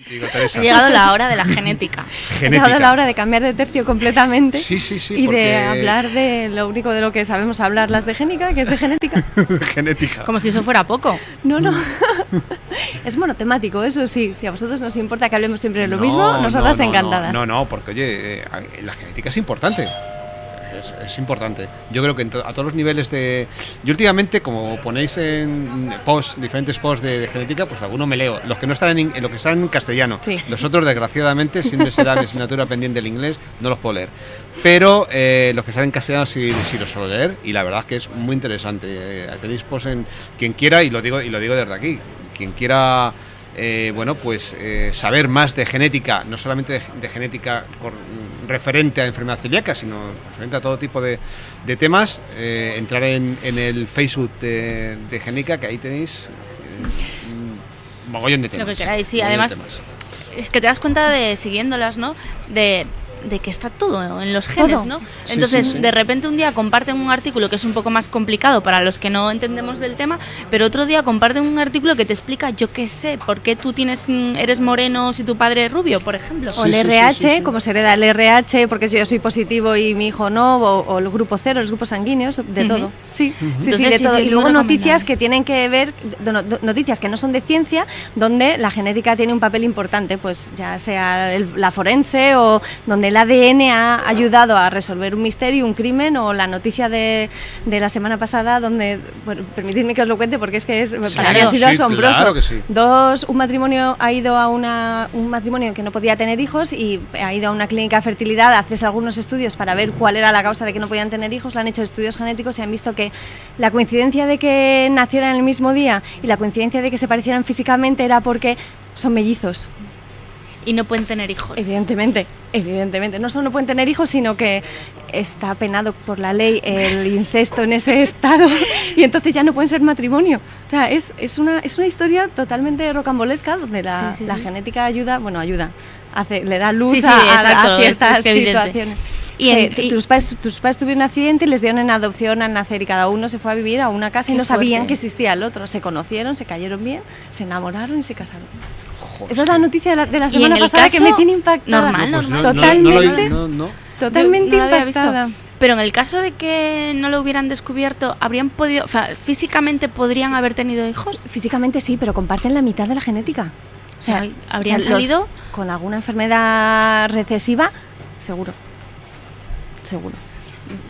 Digo, Teresa. Ha llegado la hora de la genética. Ha llegado la hora de cambiar de tercio completamente. Sí, y de hablar de lo único de lo que sabemos hablar las de génica, que es de genética. Genética. Como si eso fuera poco. No. Es monotemático, eso sí. Si a vosotros nos importa que hablemos siempre de lo mismo, nosotras encantadas. No, porque oye, la genética es importante. Es importante. Yo creo que a todos los niveles de... Yo últimamente, como ponéis en diferentes posts de genética, pues alguno me leo. Los que no están en lo que están en castellano. Sí. Los otros, desgraciadamente, siempre será mi asignatura pendiente del inglés, no los puedo leer. Pero los que están en castellano sí los suelo leer, y la verdad es que es muy interesante. Tenéis posts en... Quien quiera, y lo digo desde aquí, quien quiera... saber más de genética, no solamente de genética referente a enfermedad celíaca, sino referente a todo tipo de temas, entrar en el Facebook de Genética, que ahí tenéis un mogollón de temas. Lo que queráis, sí, además es que te das cuenta siguiéndolas, ¿no? De que está todo en los genes, todo, ¿no? Sí, Entonces, sí. de repente un día comparten un artículo que es un poco más complicado para los que no entendemos del tema, pero otro día comparten un artículo que te explica, yo qué sé, por qué tú eres moreno si tu padre es rubio, por ejemplo. O el RH, cómo se hereda el RH, porque yo soy positivo y mi hijo no, o el grupo 0, los grupos sanguíneos, de todo. Sí, Entonces, de todo. es Y luego muy noticias recomendable. que tienen que ver, noticias que no son de ciencia, donde la genética tiene un papel importante, pues ya sea la forense o donde el ADN ha ayudado a resolver un misterio, un crimen, o la noticia de la semana pasada, donde, bueno, permitidme que os lo cuente porque es que para mí ha sido asombroso. Claro que sí. Un matrimonio ha ido a un matrimonio que no podía tener hijos y ha ido a una clínica de fertilidad a hacerse algunos estudios para ver cuál era la causa de que no podían tener hijos. Le han hecho estudios genéticos y han visto que la coincidencia de que nacieran el mismo día y la coincidencia de que se parecieran físicamente era porque son mellizos. Y no pueden tener hijos. Evidentemente. No solo no pueden tener hijos, sino que está penado por la ley el incesto en ese estado y entonces ya no pueden ser matrimonio. O sea, es una historia totalmente rocambolesca donde la genética ayuda, le da luz a ciertas situaciones. Tus padres tuvieron un accidente y les dieron en adopción al nacer y cada uno se fue a vivir a una casa y no sabían que existía el otro. Se conocieron, se cayeron bien, se enamoraron y se casaron. Esa es la noticia de la semana pasada que me tiene impactada. Totalmente impactada. Pero en el caso de que no lo hubieran descubierto, ¿habrían podido, físicamente podrían haber tenido hijos? Físicamente sí, pero comparten la mitad de la genética. O sea, ¿habrían salido? Con alguna enfermedad recesiva, seguro.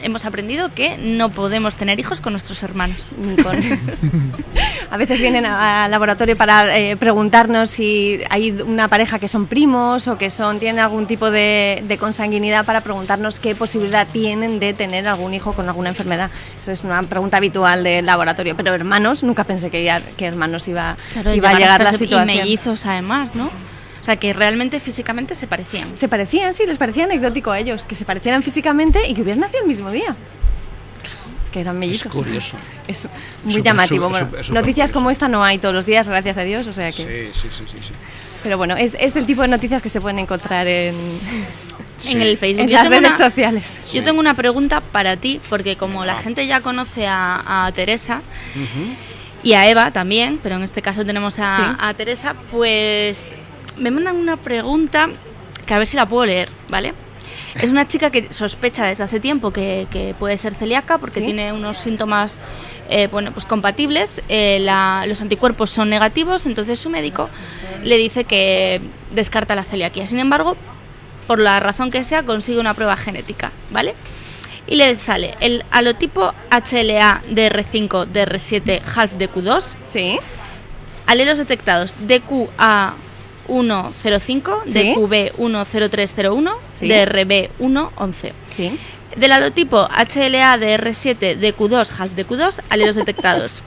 Hemos aprendido que no podemos tener hijos con nuestros hermanos. A veces vienen al laboratorio para preguntarnos si hay una pareja que son primos o que tienen algún tipo de consanguinidad, para preguntarnos qué posibilidad tienen de tener algún hijo con alguna enfermedad. Eso es una pregunta habitual del laboratorio. Pero hermanos, nunca pensé que hermanos iba a llegar la situación. Y mellizos además, ¿no? O sea, que realmente físicamente se parecían. Se parecían, sí, les parecía anecdótico a ellos, que se parecieran físicamente y que hubieran nacido el mismo día. Es que eran mellizos. Es curioso. Es muy llamativo. Noticias como esta no hay todos los días, gracias a Dios, o sea que... Sí. Pero bueno, es el tipo de noticias que se pueden encontrar en el Facebook. En las redes sociales. Yo tengo una pregunta para ti, porque como la gente ya conoce a Teresa... Y a Eva también, pero en este caso tenemos a Teresa, pues... Me mandan una pregunta que a ver si la puedo leer, ¿vale? Es una chica que sospecha desde hace tiempo que puede ser celíaca porque tiene unos síntomas pues compatibles. Los anticuerpos son negativos, entonces su médico le dice que descarta la celiaquía. Sin embargo, por la razón que sea, consigue una prueba genética, ¿vale? Y le sale el halotipo HLA DR5 DR7 half DQ2. Sí. Alelos detectados DQA 105, DQB 10301, DRB 111. Sí. Del halotipo HLA DR7 DQ2 half DQ2, alelos detectados.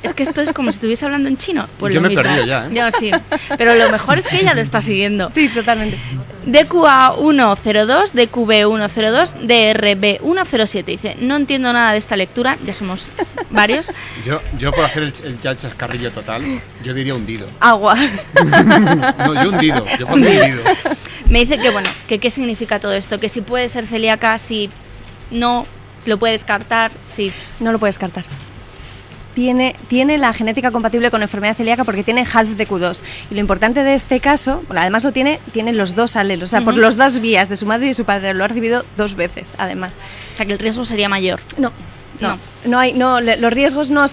Es que esto es como si estuviese hablando en chino. Pues yo lo me he mismo. perdido ya, ¿eh? Yo sí. Pero lo mejor es que ella lo está siguiendo. Sí, totalmente. DQA 102, DQB 102, DRB 107. Dice, no entiendo nada de esta lectura, ya somos varios. Yo por hacer el chascarrillo total, yo diría hundido. Agua. No, yo hundido. Yo pongo hundido. Me dice que bueno, que qué significa todo esto, que si puede ser celíaca, si no, si lo puede descartar, si... No lo puede descartar. tiene la genética compatible con enfermedad celíaca porque tiene HALF-DQ2. Y lo importante de este caso, además lo tiene los dos alelos, o sea, por las dos vías de su madre y de su padre. Lo ha recibido 2 veces, además. O sea, que el riesgo sería mayor. Los riesgos no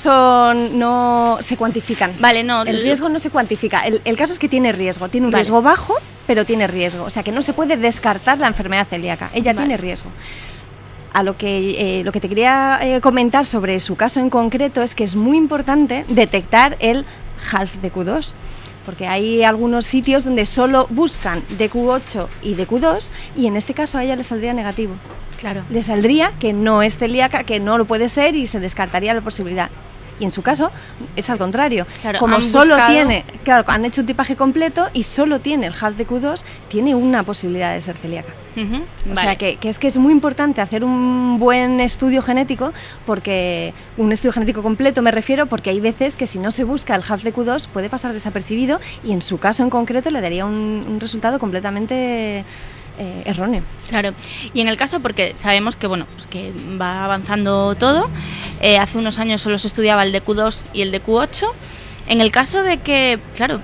se cuantifican. Vale, no. El riesgo no se cuantifica. El caso es que tiene riesgo. Tiene un riesgo bajo, pero tiene riesgo. O sea, que no se puede descartar la enfermedad celíaca. Ella tiene riesgo. Lo que te quería comentar sobre su caso en concreto es que es muy importante detectar el HALF-DQ2. Porque hay algunos sitios donde solo buscan DQ8 y DQ2 y en este caso a ella le saldría negativo. Claro. Le saldría que no es celíaca, que no lo puede ser y se descartaría la posibilidad. Y en su caso es al contrario. Claro, como solo tiene, han hecho un tipaje completo y solo tiene el HALF-DQ2, tiene una posibilidad de ser celíaca. O sea que es muy importante hacer un buen estudio genético, porque un estudio genético completo me refiero, porque hay veces que si no se busca el HALF-DQ2 puede pasar desapercibido y en su caso en concreto le daría un resultado completamente erróneo. Claro, y en el caso, porque sabemos que pues que va avanzando todo, hace unos años solo se estudiaba el DQ2 y el DQ8, en el caso de que, claro,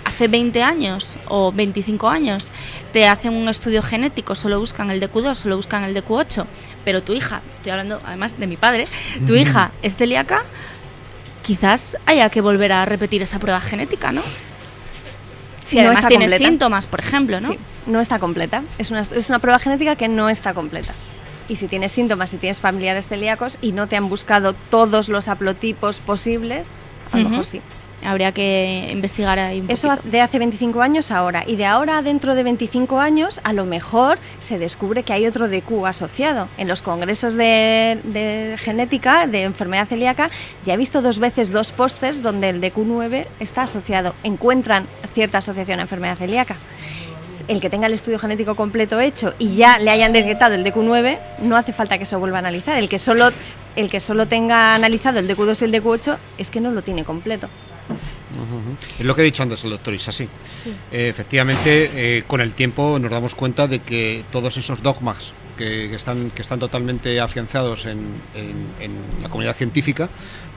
hace 20 años o 25 años te hacen un estudio genético, solo buscan el DQ2, solo buscan el DQ8, pero tu hija, estoy hablando además de mi padre, tu hija es celíaca, quizás haya que volver a repetir esa prueba genética, ¿no? Si además no tiene síntomas, por ejemplo, ¿no? Sí, no está completa. Es una prueba genética que no está completa. Y si tienes síntomas, si tienes familiares celíacos y no te han buscado todos los haplotipos posibles, a lo mejor sí. Habría que investigar ahí un poquito. Eso de hace 25 años ahora. Y de ahora dentro de 25 años, a lo mejor se descubre que hay otro DQ asociado. En los congresos de genética, de enfermedad celíaca, ya he visto 2 veces 2 pósters donde el DQ9 está asociado. Encuentran cierta asociación a enfermedad celíaca. El que tenga el estudio genético completo hecho y ya le hayan detectado el DQ9, no hace falta que se vuelva a analizar. El que solo tenga analizado el DQ2 y el DQ8 es que no lo tiene completo. Es lo que ha dicho antes el doctor Isasi. Sí. Efectivamente, con el tiempo nos damos cuenta de que todos esos dogmas que están totalmente afianzados en la comunidad científica,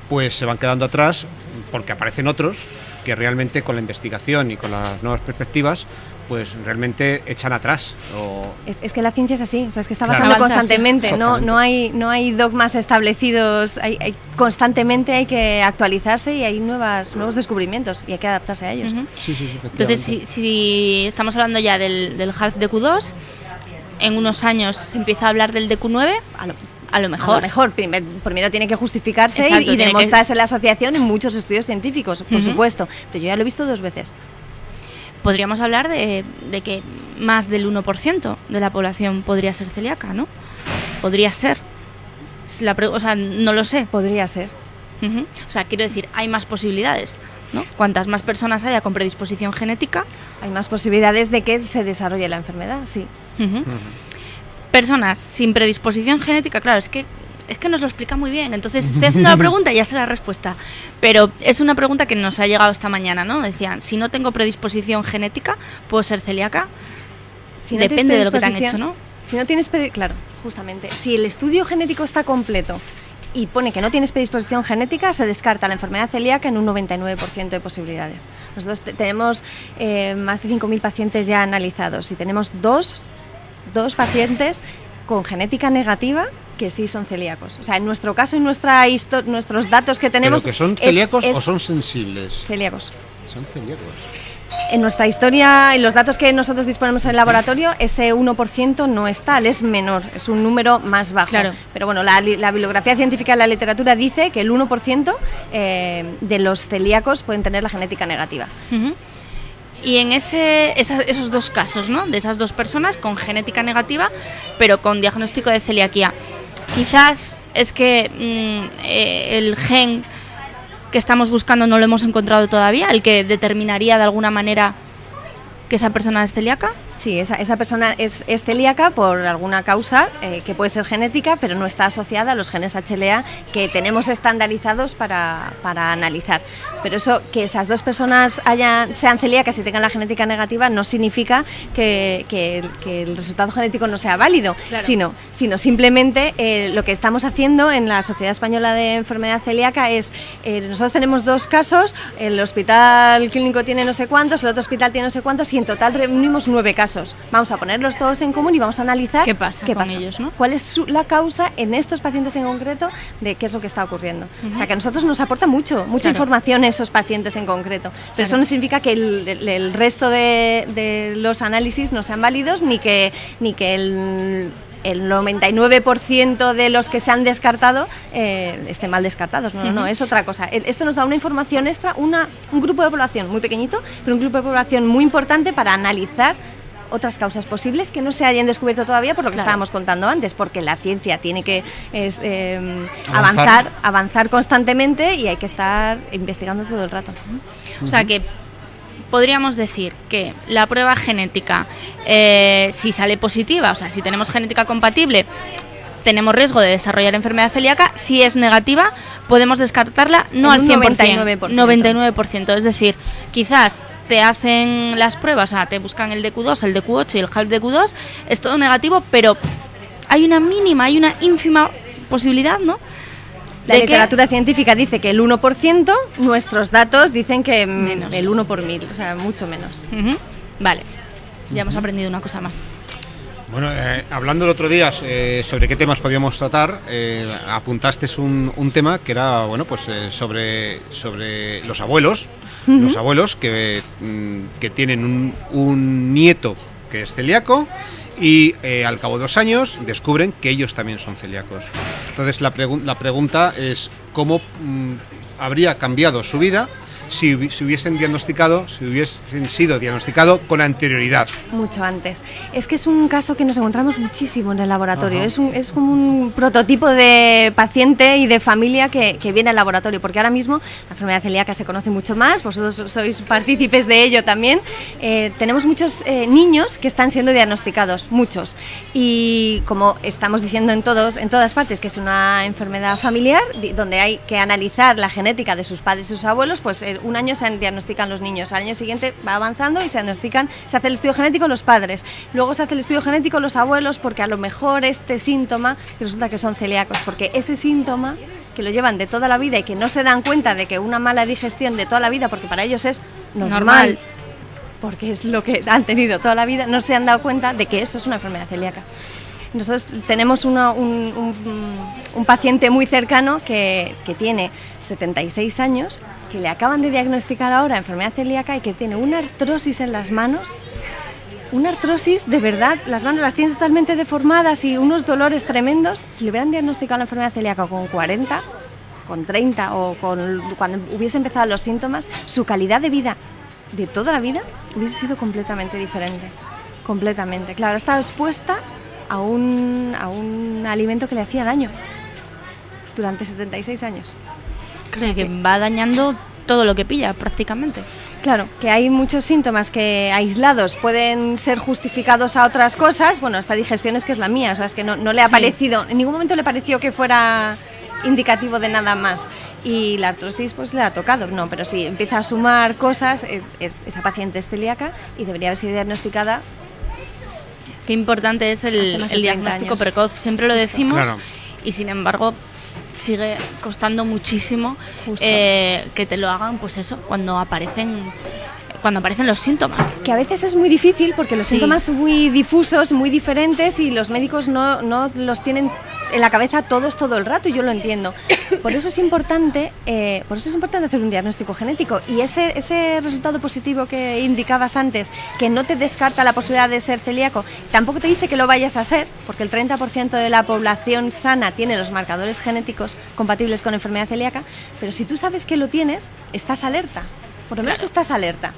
pues se van quedando atrás porque aparecen otros que realmente con la investigación y con las nuevas perspectivas pues realmente echan atrás. Es que la ciencia es así, o sea, es que está avanzando constantemente, no hay dogmas establecidos, constantemente hay que actualizarse y hay nuevos descubrimientos y hay que adaptarse a ellos. Sí, efectivamente. Entonces, si estamos hablando ya del HALF-DQ2, en unos años se empieza a hablar del DQ9, a lo mejor. Primero tiene que justificarse. Exacto, y demostrarse la asociación en muchos estudios científicos, por supuesto, pero yo ya lo he visto 2 veces. Podríamos hablar de que más del 1% de la población podría ser celíaca, ¿no? Podría ser. O sea, no lo sé. Podría ser. O sea, quiero decir, hay más posibilidades, ¿no? Cuantas más personas haya con predisposición genética, hay más posibilidades de que se desarrolle la enfermedad, sí. Personas sin predisposición genética, claro, es que nos lo explica muy bien. Entonces estoy haciendo la pregunta y ya sé la respuesta. Pero es una pregunta que nos ha llegado esta mañana, ¿no? Decían, si no tengo predisposición genética, ¿puedo ser celíaca? Depende de lo que te han hecho, ¿no? Si no tienes claro, justamente. Si el estudio genético está completo y pone que no tienes predisposición genética, se descarta la enfermedad celíaca en un 99% de posibilidades. Nosotros tenemos más de 5.000 pacientes ya analizados y tenemos dos pacientes con genética negativa que sí son celíacos. O sea, en nuestro caso y nuestros datos que tenemos... ¿Pero que son celíacos o son sensibles? Celíacos. Son celíacos. En nuestra historia y los datos que nosotros disponemos en el laboratorio, ese 1% no es tal, es menor, es un número más bajo. Claro. Pero bueno, la bibliografía científica de la literatura dice que el 1% de los celíacos pueden tener la genética negativa. Y en esos 2 casos, ¿no? De esas 2 personas con genética negativa, pero con diagnóstico de celiaquía, quizás es que el gen que estamos buscando no lo hemos encontrado todavía, el que determinaría de alguna manera que esa persona es celíaca. Sí, esa persona es celíaca por alguna causa que puede ser genética, pero no está asociada a los genes HLA que tenemos estandarizados para analizar. Pero eso, que esas dos personas sean celíacas y tengan la genética negativa, no significa que el resultado genético no sea válido, claro. sino simplemente lo que estamos haciendo en la Sociedad Española de Enfermedad Celíaca es, nosotros tenemos 2 casos, el hospital clínico tiene no sé cuántos, el otro hospital tiene no sé cuántos, y en total reunimos 9 casos. Vamos a ponerlos todos en común y vamos a analizar qué pasa con ellos, ¿no? ¿Cuál es la causa en estos pacientes en concreto de qué es lo que está ocurriendo? O sea, que a nosotros nos aporta mucha claro. información esos pacientes en concreto, pero claro. eso no significa que el resto de los análisis no sean válidos, ni que el 99% de los que se han descartado estén mal descartados, no, es otra cosa. Esto nos da una información extra, un grupo de población muy pequeñito, pero un grupo de población muy importante para analizar otras causas posibles que no se hayan descubierto todavía, por lo que claro. estábamos contando antes, porque la ciencia tiene que avanzar constantemente y hay que estar investigando todo el rato. O sea que podríamos decir que la prueba genética, si sale positiva, o sea, si tenemos genética compatible, tenemos riesgo de desarrollar enfermedad celíaca. Si es negativa, podemos descartarla no al 100%, 99%. Es decir, quizás te hacen las pruebas, o sea, te buscan el DQ2, el DQ8 y el HALF-DQ2, es todo negativo, pero hay una ínfima posibilidad, ¿no? La literatura científica dice que el 1%, nuestros datos dicen que menos. El 1 por 1000, o sea, mucho menos. Vale, ya hemos aprendido una cosa más. Bueno, hablando el otro día sobre qué temas podíamos tratar, apuntaste un tema que era, bueno, pues sobre los abuelos. Los abuelos que tienen un nieto que es celíaco y al cabo de 2 años descubren que ellos también son celíacos. Entonces la pregunta es cómo habría cambiado su vida si hubiesen sido diagnosticados con anterioridad. Mucho antes. Es que es un caso que nos encontramos muchísimo en el laboratorio. Es como un prototipo de paciente y de familia que viene al laboratorio, porque ahora mismo la enfermedad celíaca se conoce mucho más, vosotros sois partícipes de ello también. Tenemos muchos niños que están siendo diagnosticados, muchos. Y como estamos diciendo en todas partes que es una enfermedad familiar, donde hay que analizar la genética de sus padres y sus abuelos, pues un año se diagnostican los niños, al año siguiente va avanzando y se hace el estudio genético los padres, luego se hace el estudio genético los abuelos, porque a lo mejor este síntoma resulta que son celíacos, porque ese síntoma que lo llevan de toda la vida y que no se dan cuenta de que una mala digestión de toda la vida, porque para ellos es normal, porque es lo que han tenido toda la vida, no se han dado cuenta de que eso es una enfermedad celíaca. Nosotros tenemos un paciente muy cercano que tiene 76 años, que le acaban de diagnosticar ahora enfermedad celíaca y que tiene una artrosis en las manos, una artrosis de verdad, las manos las tiene totalmente deformadas y unos dolores tremendos. Si le hubieran diagnosticado la enfermedad celíaca con 40, con 30 o cuando hubiese empezado los síntomas, su calidad de vida de toda la vida hubiese sido completamente diferente, completamente. Claro, estaba expuesta a un alimento que le hacía daño durante 76 años. O sea, que va dañando todo lo que pilla prácticamente. Claro, que hay muchos síntomas que aislados pueden ser justificados a otras cosas. Bueno, esta digestión es que es la mía, o sea, es que no le ha parecido, en ningún momento le pareció que fuera indicativo de nada más. Y la artrosis pues le ha tocado, no, pero sí, empieza a sumar cosas, esa paciente es celíaca y debería haber sido diagnosticada. Qué importante es el diagnóstico precoz, siempre lo decimos, claro. Y sin embargo sigue costando muchísimo que te lo hagan, pues eso, cuando aparecen los síntomas. Que a veces es muy difícil porque los síntomas son muy difusos, muy diferentes y los médicos no los tienen en la cabeza todos todo el rato, y yo lo entiendo. Por eso es importante hacer un diagnóstico genético, y ese resultado positivo que indicabas antes, que no te descarta la posibilidad de ser celíaco, tampoco te dice que lo vayas a ser, porque el 30% de la población sana tiene los marcadores genéticos compatibles con enfermedad celíaca, pero si tú sabes que lo tienes, estás alerta, por lo menos estás alerta.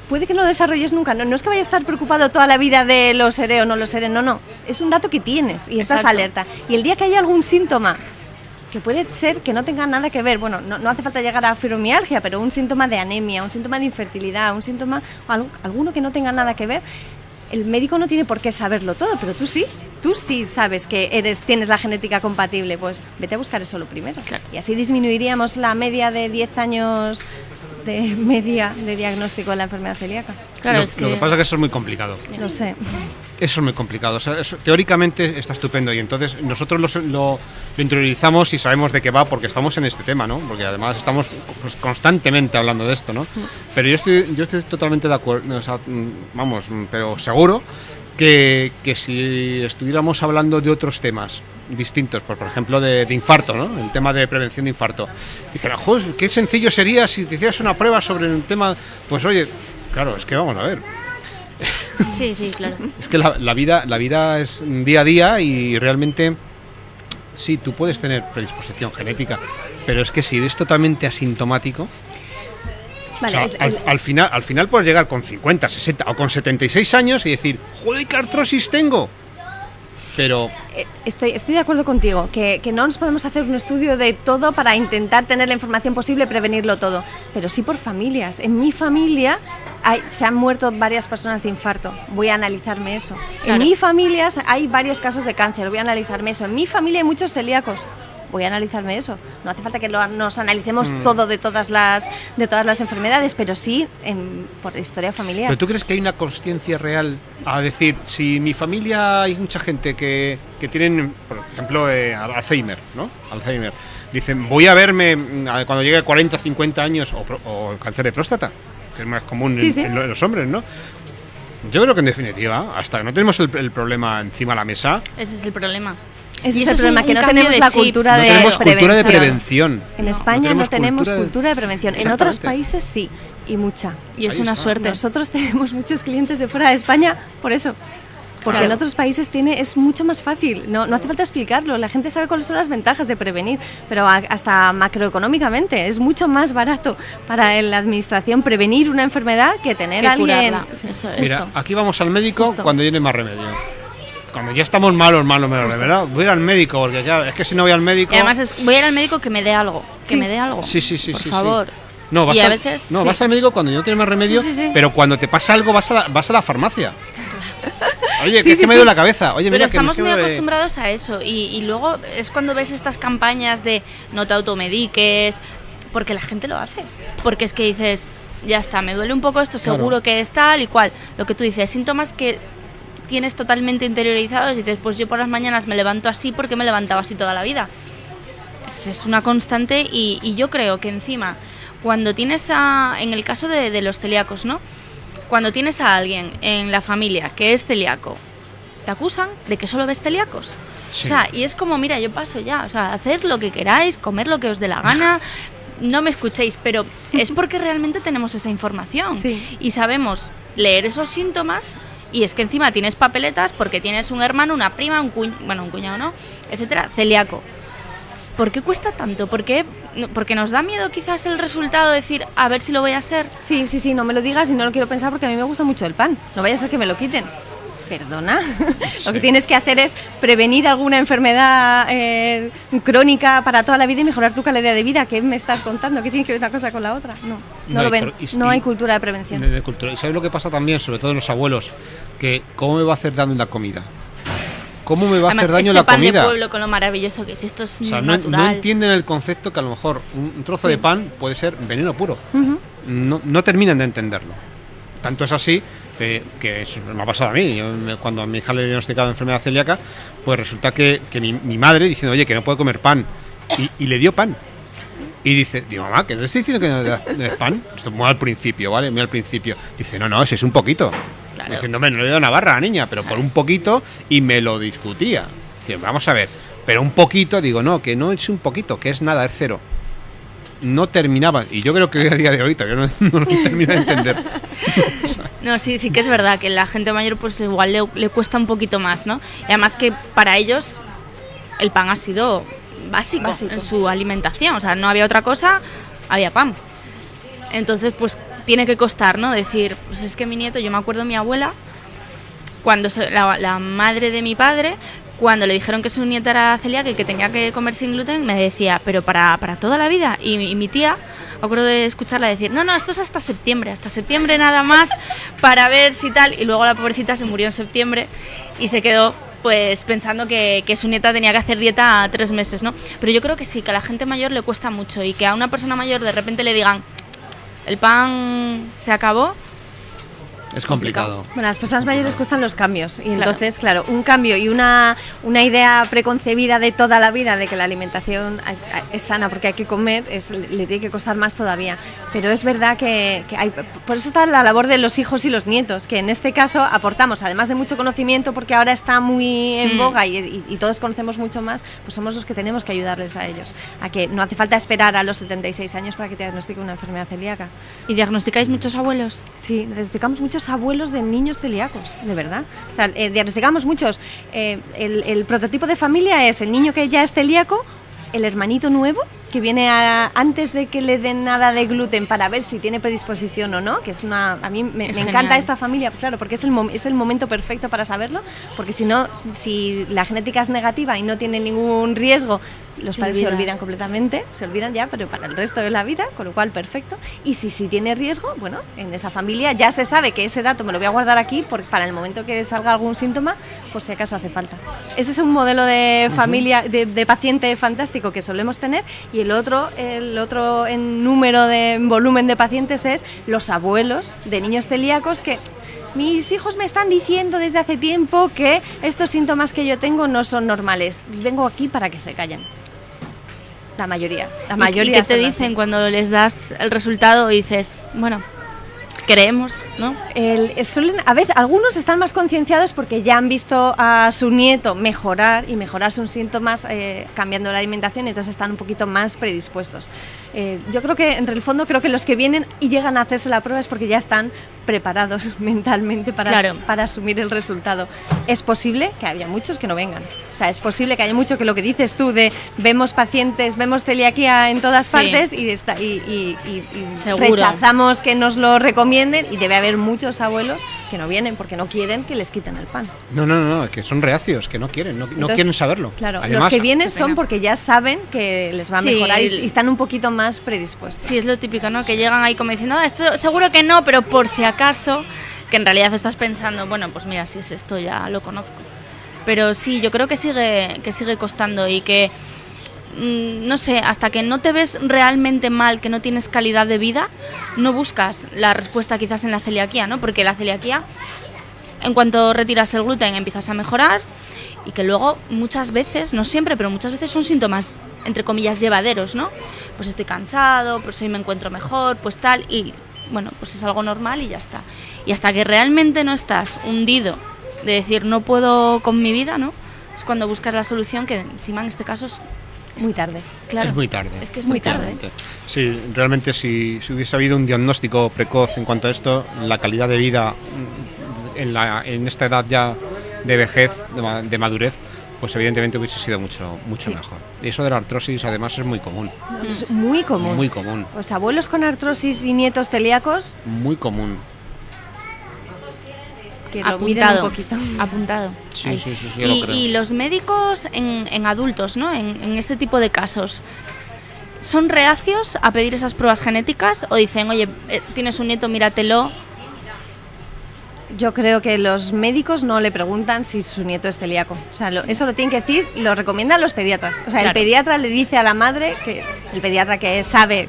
Puede que no lo desarrolles nunca, no es que vayas a estar preocupado toda la vida de lo seré o no lo seré, no, es un dato que tienes y estás alerta. Y el día que haya algún síntoma, que puede ser que no tenga nada que ver, bueno, no hace falta llegar a fibromialgia, pero un síntoma de anemia, un síntoma de infertilidad, un síntoma, alguno que no tenga nada que ver, el médico no tiene por qué saberlo todo, pero tú sí. Tú sí sabes que tienes la genética compatible, pues vete a buscar eso lo primero. Claro. Y así disminuiríamos la media de 10 años de media de diagnóstico de la enfermedad celíaca. Claro, Lo que pasa es que eso es muy complicado. Lo sé. Eso es muy complicado. O sea, teóricamente está estupendo y entonces nosotros lo interiorizamos y sabemos de qué va porque estamos en este tema, ¿no? Porque además estamos pues, constantemente hablando de esto, ¿no? Pero yo estoy totalmente de acuerdo, o sea, vamos, pero seguro que si estuviéramos hablando de otros temas distintos, por ejemplo de infarto, ¿no? El tema de prevención de infarto. Dijera, joder, qué sencillo sería si te hicieras una prueba sobre un tema, pues oye, claro, es que vamos a ver. Sí, claro. Es que la vida es día a día y realmente sí, tú puedes tener predisposición genética, pero es que si eres totalmente asintomático, vale, o sea, al final puedes llegar con 50, 60 o con 76 años y decir, joder, qué artrosis tengo. Pero estoy de acuerdo contigo, que no nos podemos hacer un estudio de todo para intentar tener la información posible y prevenirlo todo, pero sí por familias. En mi familia se han muerto varias personas de infarto, voy a analizarme eso. Claro. En mi familia hay varios casos de cáncer, voy a analizarme eso. En mi familia hay muchos celíacos, voy a analizarme eso. No hace falta que nos analicemos todo de todas las enfermedades, pero sí por historia familiar. ¿Pero tú crees que hay una consciencia real a decir, si en mi familia hay mucha gente que tienen, por ejemplo, Alzheimer, ¿no? Alzheimer. Dicen, voy a verme cuando llegue a 40, 50 años o cáncer de próstata, que es más común en los hombres, ¿no? Yo creo que en definitiva, hasta que no tenemos el problema encima de la mesa... Ese es el problema. Ese es el problema, que no tenemos la cultura de prevención. En España no tenemos cultura de prevención. En otros países sí, y mucha. Y es una suerte. Nosotros tenemos muchos clientes de fuera de España por eso. Porque en otros países es mucho más fácil, no hace falta explicarlo, la gente sabe cuáles son las ventajas de prevenir, pero hasta macroeconómicamente es mucho más barato para la administración prevenir una enfermedad que tener a alguien... Mira, aquí vamos al médico cuando tiene más remedio. Cuando ya estamos malos, ¿verdad? Voy a ir al médico, porque ya, es que si no voy al médico... Y además voy a ir al médico que me dé algo, me dé algo. Sí, por favor. No, vas al médico cuando no tienes más remedio, pero cuando te pasa algo vas a la farmacia. Oye, que me duele la cabeza. Oye, pero estamos muy acostumbrados a eso y luego es cuando ves estas campañas de no te automediques, porque la gente lo hace. Porque es que dices, ya está, me duele un poco esto, seguro que es tal y cual. Lo que tú dices, síntomas que tienes totalmente interiorizados y dices, pues yo por las mañanas me levanto así porque me levantaba así toda la vida. Es una constante y yo creo que encima, cuando tienes en el caso de los celíacos, ¿no? Cuando tienes a alguien en la familia que es celíaco, te acusan de que solo ves celíacos. Sí. O sea, y es como, mira, yo paso ya, o sea, hacer lo que queráis, comer lo que os dé la gana, no me escuchéis, pero es porque realmente tenemos esa información y sabemos leer esos síntomas. Y es que encima tienes papeletas porque tienes un hermano, una prima, un cuñado, ¿no? Etcétera, celíaco. ¿Por qué cuesta tanto? Porque nos da miedo quizás el resultado de decir, a ver si lo voy a ser. Sí, no me lo digas y no lo quiero pensar porque a mí me gusta mucho el pan. No vaya a ser que me lo quiten. Perdona. Sí. Lo que tienes que hacer es prevenir alguna enfermedad crónica para toda la vida y mejorar tu calidad de vida. ¿Qué me estás contando? ¿Qué tiene que ver una cosa con la otra? No lo ven. No hay cultura de prevención. ¿Y sabes lo que pasa también, sobre todo en los abuelos? Que ¿cómo me va a hacer daño la comida? ¿Cómo me va a hacer daño la comida? Pan de pueblo con lo maravilloso que es, esto es natural. No entienden el concepto que a lo mejor un trozo de pan puede ser veneno puro. No terminan de entenderlo. Tanto es así que eso me ha pasado a mí. Cuando a mi hija le diagnosticaron enfermedad celíaca, pues resulta que mi madre diciendo, oye, que no puede comer pan, y le dio pan. Y digo, mamá, ¿qué te estoy diciendo que no le das pan? Esto muy al principio, ¿vale? Muy al principio. Dice, no, si es un poquito. Claro. Diciéndome, no le doy una barra a la niña, pero por un poquito, y me lo discutía. Digo, vamos a ver, pero un poquito, digo, no, que no es un poquito, que es nada, es cero. No terminaba, y yo creo que a día de hoy todavía no lo termino de entender. No, sí que es verdad que la gente mayor pues igual le cuesta un poquito más, ¿no? Y además que para ellos el pan ha sido básico en su alimentación, o sea, no había otra cosa, había pan. Entonces, pues tiene que costar, ¿no? Decir, pues es que mi nieto, yo me acuerdo de mi abuela, cuando la madre de mi padre, cuando le dijeron que su nieta era celíaca y que tenía que comer sin gluten, me decía, pero para toda la vida. Y mi tía, me acuerdo de escucharla decir, no, esto es hasta septiembre nada más, para ver si tal, y luego la pobrecita se murió en septiembre y se quedó pues pensando que su nieta tenía que hacer dieta a 3 meses, ¿no? Pero yo creo que sí, que a la gente mayor le cuesta mucho, y que a una persona mayor de repente le digan, el pan se acabó. Es complicado. Bueno, a las personas mayores cuestan los cambios y entonces, claro, un cambio y una idea preconcebida de toda la vida de que la alimentación es sana porque hay que comer, le tiene que costar más todavía. Pero es verdad que hay, por eso está la labor de los hijos y los nietos, que en este caso aportamos, además de mucho conocimiento, porque ahora está muy en boga y todos conocemos mucho más, pues somos los que tenemos que ayudarles a ellos, a que no hace falta esperar a los 76 años para que te diagnostiquen una enfermedad celíaca. ¿Y diagnosticáis muchos abuelos? Sí, diagnosticamos muchos abuelos de niños celíacos, de verdad. O sea, diagnosticamos muchos. El prototipo de familia es el niño que ya es celíaco, el hermanito nuevo, que viene antes de que le den nada de gluten para ver si tiene predisposición o no, que es a mí me encanta esta familia, claro, porque es el momento perfecto para saberlo, porque si no, si la genética es negativa y no tiene ningún riesgo, los padres se olvidan completamente, se olvidan ya, pero para el resto de la vida, con lo cual perfecto. Y si tiene riesgo, bueno, en esa familia ya se sabe que ese dato me lo voy a guardar aquí para el momento que salga algún síntoma, por si acaso hace falta. Ese es un modelo de familia, de paciente fantástico que solemos tener, y el otro en número en volumen de pacientes es los abuelos de niños celíacos que mis hijos me están diciendo desde hace tiempo que estos síntomas que yo tengo no son normales. Vengo aquí para que se callen. La mayoría. ¿Y qué te dicen cuando les das el resultado y dices, bueno, creemos, ¿no? A veces algunos están más concienciados porque ya han visto a su nieto mejorar sus síntomas cambiando la alimentación, y entonces están un poquito más predispuestos. Yo creo que en el fondo los que vienen y llegan a hacerse la prueba es porque ya están preparados mentalmente para asumir el resultado. Es posible que haya muchos que no vengan. O sea, es posible que haya mucho que lo que dices tú de vemos celiaquía en todas partes y rechazamos que nos lo recomienden, y debe haber muchos abuelos que no vienen porque no quieren que les quiten el pan. No, que son reacios, que no quieren, entonces, quieren saberlo. Claro, además, los que vienen son porque ya saben que les va a mejorar y están un poquito más predispuestos. Sí, es lo típico, ¿no? Que llegan ahí como diciendo, esto seguro que no, pero por si acaso, que en realidad estás pensando, bueno, pues mira, si es esto ya lo conozco. Pero sí, yo creo que sigue costando, y que no sé, hasta que no te ves realmente mal, que no tienes calidad de vida, no buscas la respuesta quizás en la celiaquía, ¿no? Porque la celiaquía, en cuanto retiras el gluten, empiezas a mejorar, y que luego muchas veces, no siempre, pero muchas veces son síntomas, entre comillas, llevaderos, ¿no? Pues estoy cansado, pues hoy me encuentro mejor, pues tal, y bueno, pues es algo normal y ya está. Y hasta que realmente no estás hundido de decir no puedo con mi vida, ¿no? Es cuando buscas la solución, que encima en este caso es muy tarde. Claro. Es muy tarde. Es que es muy tarde. Sí, realmente si hubiese habido un diagnóstico precoz en cuanto a esto, la calidad de vida en esta edad ya de vejez, de madurez, pues evidentemente hubiese sido mucho mejor. Y eso de la artrosis además es muy común. Es muy común. Muy común. Pues abuelos con artrosis y nietos celíacos. Muy común. Que lo miren un poquito. Apuntado. Sí, y los médicos en adultos, ¿no? En este tipo de casos, ¿son reacios a pedir esas pruebas genéticas o dicen, oye, tienes un nieto, míratelo? Yo creo que los médicos no le preguntan si su nieto es celíaco. O sea, eso lo tienen que decir, lo recomiendan los pediatras. O sea, claro. El pediatra le dice a la madre, el pediatra que sabe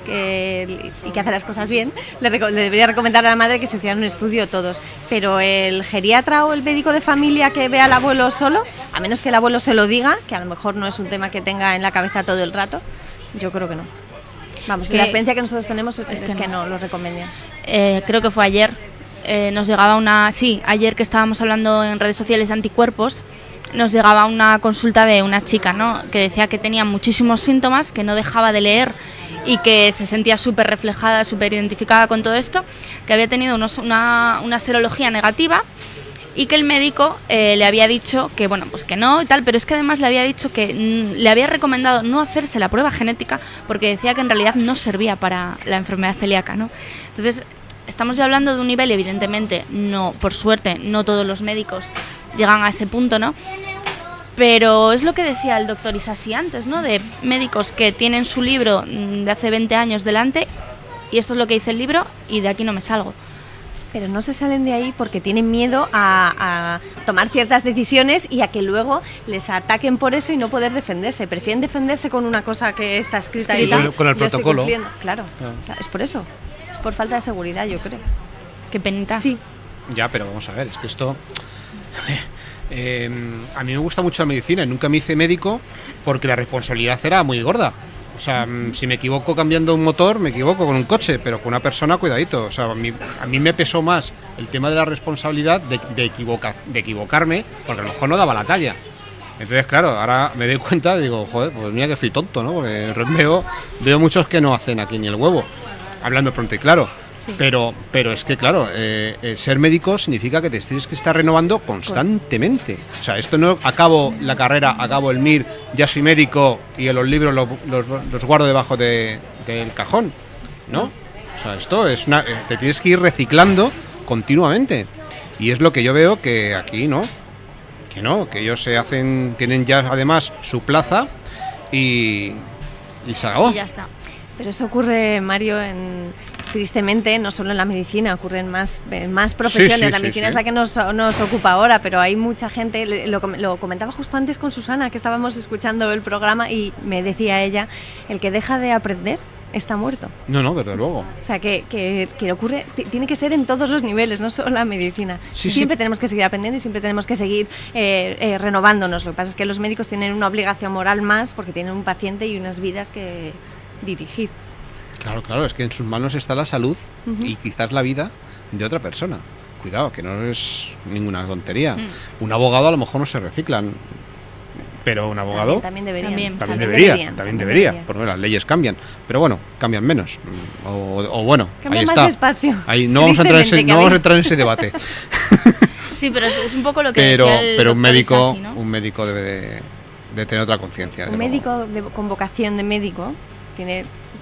y que hace las cosas bien, le debería recomendar a la madre que se hicieran un estudio todos. Pero el geriatra o el médico de familia que ve al abuelo solo, a menos que el abuelo se lo diga, que a lo mejor no es un tema que tenga en la cabeza todo el rato, yo creo que no. Vamos, la experiencia que nosotros tenemos es que no lo recomiendan. Creo que fue ayer. Nos llegaba ayer que estábamos hablando en redes sociales de anticuerpos, nos llegaba una consulta de una chica, ¿no? Que decía que tenía muchísimos síntomas, que no dejaba de leer y que se sentía súper reflejada, súper identificada con todo esto, que había tenido una serología negativa y que el médico le había dicho que bueno, pues que no y tal, pero es que además le había dicho que le había recomendado no hacerse la prueba genética porque decía que en realidad no servía para la enfermedad celíaca, ¿no? Entonces, estamos ya hablando de un nivel, evidentemente, no, por suerte, no todos los médicos llegan a ese punto, ¿no? Pero es lo que decía el doctor Isasi antes, ¿no? De médicos que tienen su libro de hace 20 años delante y esto es lo que dice el libro y de aquí no me salgo. Pero no se salen de ahí porque tienen miedo a tomar ciertas decisiones y a que luego les ataquen por eso y no poder defenderse. Prefieren defenderse con una cosa que está escrita ahí. Con el protocolo. Claro, es por eso. Es por falta de seguridad, yo creo. Qué penita. Sí. Ya, pero vamos a ver, es que esto... a mí me gusta mucho la medicina y nunca me hice médico porque la responsabilidad era muy gorda. O sea, si me equivoco cambiando un motor, me equivoco con un coche, pero con una persona, cuidadito. O sea, a mí me pesó más el tema de la responsabilidad de equivocarme, porque a lo mejor no daba la talla. Entonces, claro, ahora me doy cuenta, digo, joder, pues mira que fui tonto, ¿no? Porque veo muchos que no hacen aquí ni el huevo, hablando pronto y claro. Sí. Pero es que, claro, ser médico significa que te tienes que estar renovando constantemente. O sea, esto no acabo la carrera, acabo el MIR, ya soy médico y los libros los guardo debajo del cajón, ¿no? O sea, esto es te tienes que ir reciclando continuamente. Y es lo que yo veo que aquí no, que ellos tienen ya además su plaza y se acabó. Y ya está. Pero eso ocurre, Mario, tristemente, no solo en la medicina, ocurre en más profesiones. La medicina es la que nos ocupa ahora, pero hay mucha gente, lo comentaba justo antes con Susana, que estábamos escuchando el programa y me decía ella, el que deja de aprender está muerto. No, desde luego. O sea, que ocurre, tiene que ser en todos los niveles, no solo la medicina. Siempre tenemos que seguir aprendiendo y siempre tenemos que seguir renovándonos. Lo que pasa es que los médicos tienen una obligación moral más porque tienen un paciente y unas vidas que dirigir. Claro, es que en sus manos está la salud y quizás la vida de otra persona. Cuidado, que no es ninguna tontería. Un abogado a lo mejor no se reciclan, pero un abogado también debería. También debería, porque las leyes cambian, pero bueno, cambian menos. O bueno, cambian ahí más está. Despacio. Ahí no vamos a entrar en ese debate. Sí, pero es un poco lo que decía el pero doctor Isasi, ¿no? un médico debe de tener otra conciencia. Un médico con vocación de médico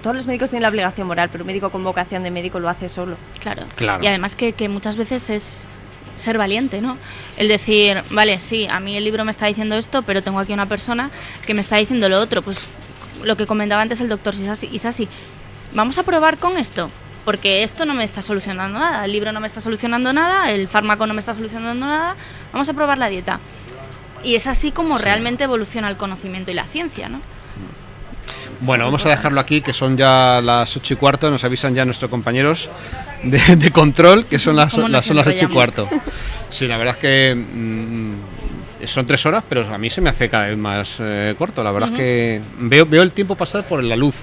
todos los médicos tienen la obligación moral, pero un médico con vocación de médico lo hace solo. Claro. Y además que muchas veces es ser valiente, ¿no? El decir, vale, sí, a mí el libro me está diciendo esto, pero tengo aquí una persona que me está diciendo lo otro. Pues lo que comentaba antes el doctor Isasi, vamos a probar con esto, porque esto no me está solucionando nada, el libro no me está solucionando nada, el fármaco no me está solucionando nada, vamos a probar la dieta. Y es así como realmente evoluciona el conocimiento y la ciencia, ¿no? Bueno, vamos a dejarlo aquí, que son ya las 8:15, nos avisan ya nuestros compañeros de control, que son las 8:15. Sí, la verdad es que son 3 horas, pero a mí se me hace cada vez más corto. La verdad es que veo el tiempo pasar por la luz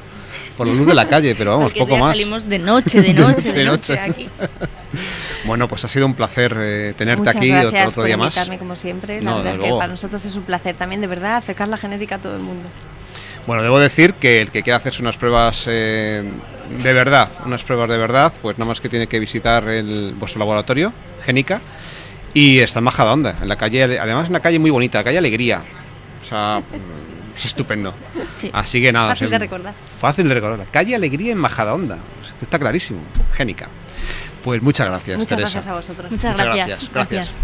de la calle, pero vamos, poco más. Salimos de noche aquí. Bueno, pues ha sido un placer tenerte Muchas aquí gracias otro día por más. invitarme, como siempre. La verdad es que para nosotros es un placer también, de verdad, acercar la genética a todo el mundo. Bueno, debo decir que el que quiera hacerse unas pruebas de verdad, pues nada más que tiene que visitar vuestro laboratorio, Génica, y está en Majadahonda, en la calle, además es una calle muy bonita, calle Alegría, o sea, es estupendo. Sí. Así que nada, fácil de recordar. Fácil de recordar, calle Alegría en Majadahonda, está clarísimo, Génica. Pues muchas gracias, Muchas Teresa. gracias a vosotros. Muchas gracias.